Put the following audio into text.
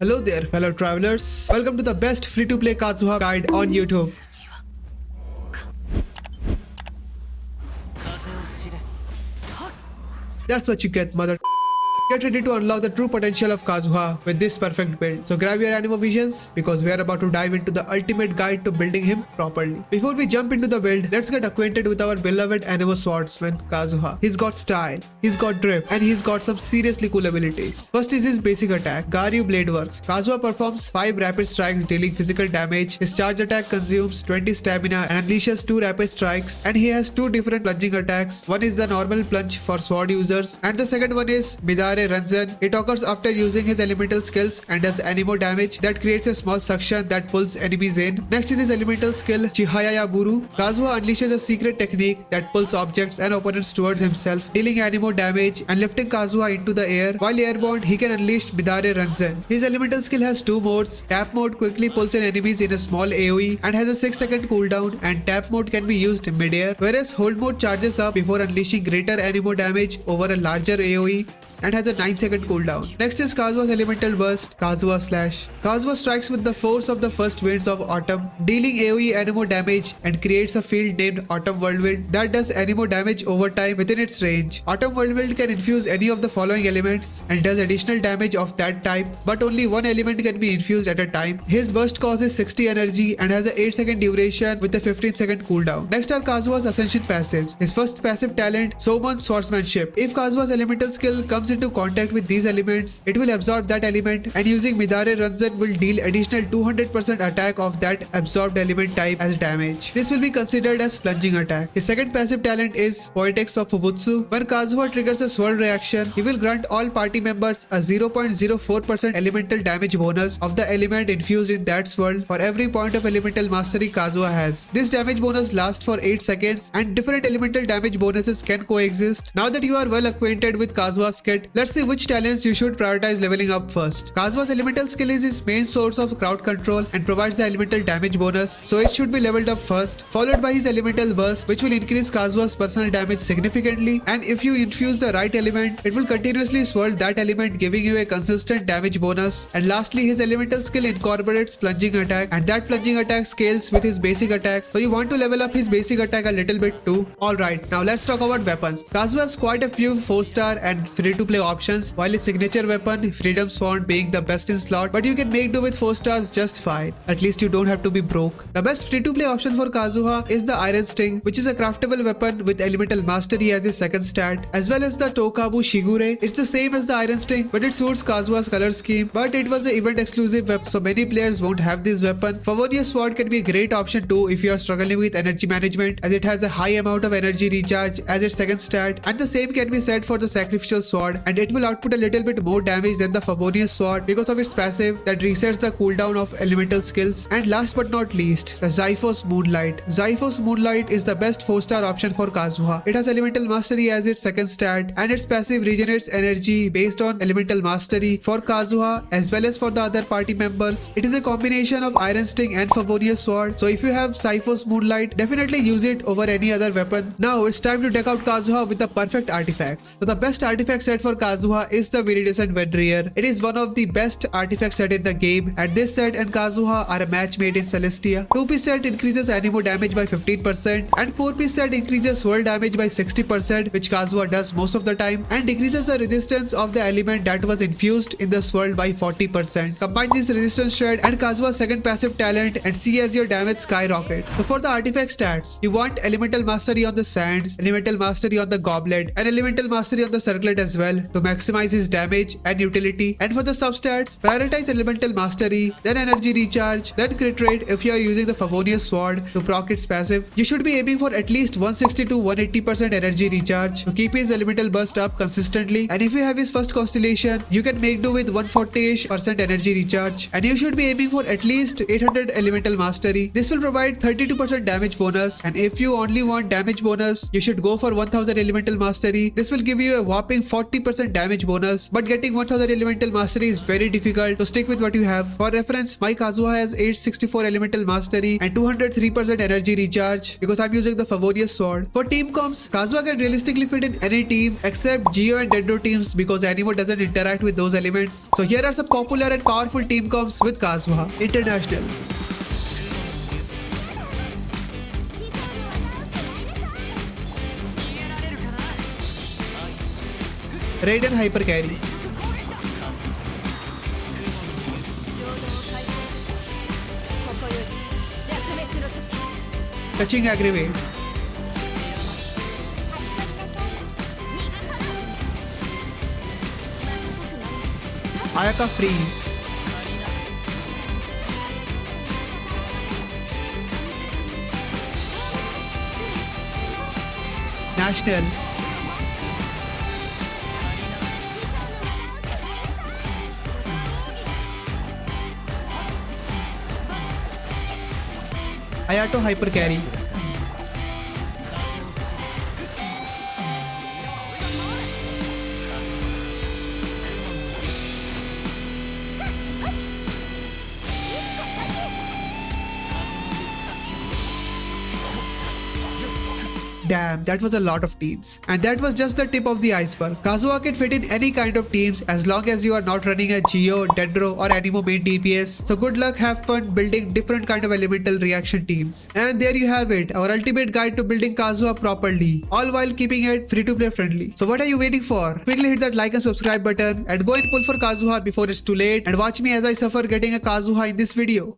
Hello there, fellow travelers. Welcome to the best free-to-play Kazuha guide on YouTube. That's what you get, mother. Get ready to unlock the true potential of Kazuha with this perfect build. So grab your animo visions because we are about to dive into the ultimate guide to building him properly. Before we jump into the build, let's get acquainted with our beloved animo swordsman Kazuha. He's got style, he's got drip, and he's got some seriously cool abilities. First is his basic attack, Garyu Blade Works. Kazuha performs 5 rapid strikes dealing physical damage. His charge attack consumes 20 stamina and unleashes 2 rapid strikes, and he has 2 different plunging attacks. One is the normal plunge for sword users and the second one is Midare Ranzen. It occurs after using his elemental skills and does animo damage that creates a small suction that pulls enemies in. Next is his elemental skill Chihaya Buru. Kazuha unleashes a secret technique that pulls objects and opponents towards himself, dealing animo damage and lifting Kazuha into the air. While airborne, he can unleash Midare Ranzen. His elemental skill has 2 modes. Tap mode quickly pulls in enemies in a small AoE and has a 6-second cooldown, and tap mode can be used in mid-air, whereas hold mode charges up before unleashing greater animo damage over a larger AoE and has a 9-second cooldown. Next is Kazuha's elemental burst, Kazuha Slash. Kazuha strikes with the force of the first winds of autumn, dealing AoE animo damage and creates a field named Autumn Whirlwind that does animo damage over time within its range. Autumn Whirlwind can infuse any of the following elements and does additional damage of that type, but only one element can be infused at a time. His burst causes 60 energy and has a 8-second duration with a 15-second cooldown. Next are Kazuha's ascension passives. His first passive talent, Somon Swordsmanship. If Kazuha's elemental skill comes into contact with these elements, it will absorb that element, and using Midare Ranzen will deal additional 200% attack of that absorbed element type as damage. This will be considered as plunging attack. His second passive talent is Poetics of Fubutsu. When Kazuha triggers a swirl reaction, he will grant all party members a 0.04% elemental damage bonus of the element infused in that swirl for every point of elemental mastery Kazuha has. This damage bonus lasts for 8 seconds and different elemental damage bonuses can coexist. Now that you are well acquainted with Kazuha's kit, let's see which talents you should prioritize leveling up first. Kazuha's elemental skill is his main source of crowd control and provides the elemental damage bonus, so it should be leveled up first, followed by his elemental burst, which will increase Kazuha's personal damage significantly, and if you infuse the right element, it will continuously swirl that element, giving you a consistent damage bonus. And lastly, his elemental skill incorporates plunging attack, and that plunging attack scales with his basic attack, so you want to level up his basic attack a little bit too. Alright, now let's talk about weapons. Kazuha has quite a few 4-star and free-to-play options, while his signature weapon, Freedom Sword, being the best in slot, but you can make do with 4 stars just fine. At least you don't have to be broke. The best free-to-play option for Kazuha is the Iron Sting, which is a craftable weapon with elemental mastery as his second stat, as well as the Tokabu Shigure. It's the same as the Iron Sting, but it suits Kazuha's color scheme, but it was an event exclusive weapon, so many players won't have this weapon. Favonius Sword can be a great option too if you are struggling with energy management, as it has a high amount of energy recharge as its second stat, and the same can be said for the Sacrificial Sword, and it will output a little bit more damage than the Favonius Sword because of its passive that resets the cooldown of elemental skills. And last but not least, the Zyphos Moonlight. Zyphos Moonlight is the best 4-star option for Kazuha. It has elemental mastery as its second stat, and its passive regenerates energy based on elemental mastery for Kazuha as well as for the other party members. It is a combination of Iron Sting and Favonius Sword, so if you have Zyphos Moonlight, definitely use it over any other weapon. Now it's time to deck out Kazuha with the perfect artifacts. So the best artifact set for Kazuha is the Viridescent Vendrier. It is one of the best artifact set in the game, and this set and Kazuha are a match made in Celestia. 2-piece set increases animo damage by 15%, and 4-piece set increases swirl damage by 60%, which Kazuha does most of the time, and decreases the resistance of the element that was infused in the swirl by 40%. Combine this resistance shred and Kazuha's second passive talent and see as your damage skyrocket. So for the artifact stats, you want elemental mastery on the sands, elemental mastery on the goblet, and elemental mastery on the circlet as well to maximize his damage and utility. And for the substats, prioritize elemental mastery, then energy recharge, then crit rate if you are using the Favonius Sword to proc its passive. You should be aiming for at least 160 to 180% energy recharge to keep his elemental burst up consistently, and if you have his first constellation, you can make do with 140% energy recharge, and you should be aiming for at least 800 elemental mastery. This will provide 32% damage bonus, and if you only want damage bonus, you should go for 1000 elemental mastery. This will give you a whopping 40% 30% damage bonus, but getting 1000 elemental mastery is very difficult, so stick with what you have. For reference, my Kazuha has 864 elemental mastery and 203% energy recharge because I'm using the Favorius sword. For team comps, Kazuha can realistically fit in any team except Geo and Dendro teams because Animo doesn't interact with those elements. So here are some popular and powerful team comps with Kazuha. International. Raiden Hyper Carry. Touching Aggravate. Ayaka Freeze. National. Ayato Hyper Carry. Damn, that was a lot of teams. And that was just the tip of the iceberg. Kazuha can fit in any kind of teams as long as you are not running a Geo, Dendro or Animo main DPS. So good luck, have fun building different kind of elemental reaction teams. And there you have it, our ultimate guide to building Kazuha properly, all while keeping it free to play friendly. So what are you waiting for? Quickly hit that like and subscribe button and go and pull for Kazuha before it's too late, and watch me as I suffer getting a Kazuha in this video.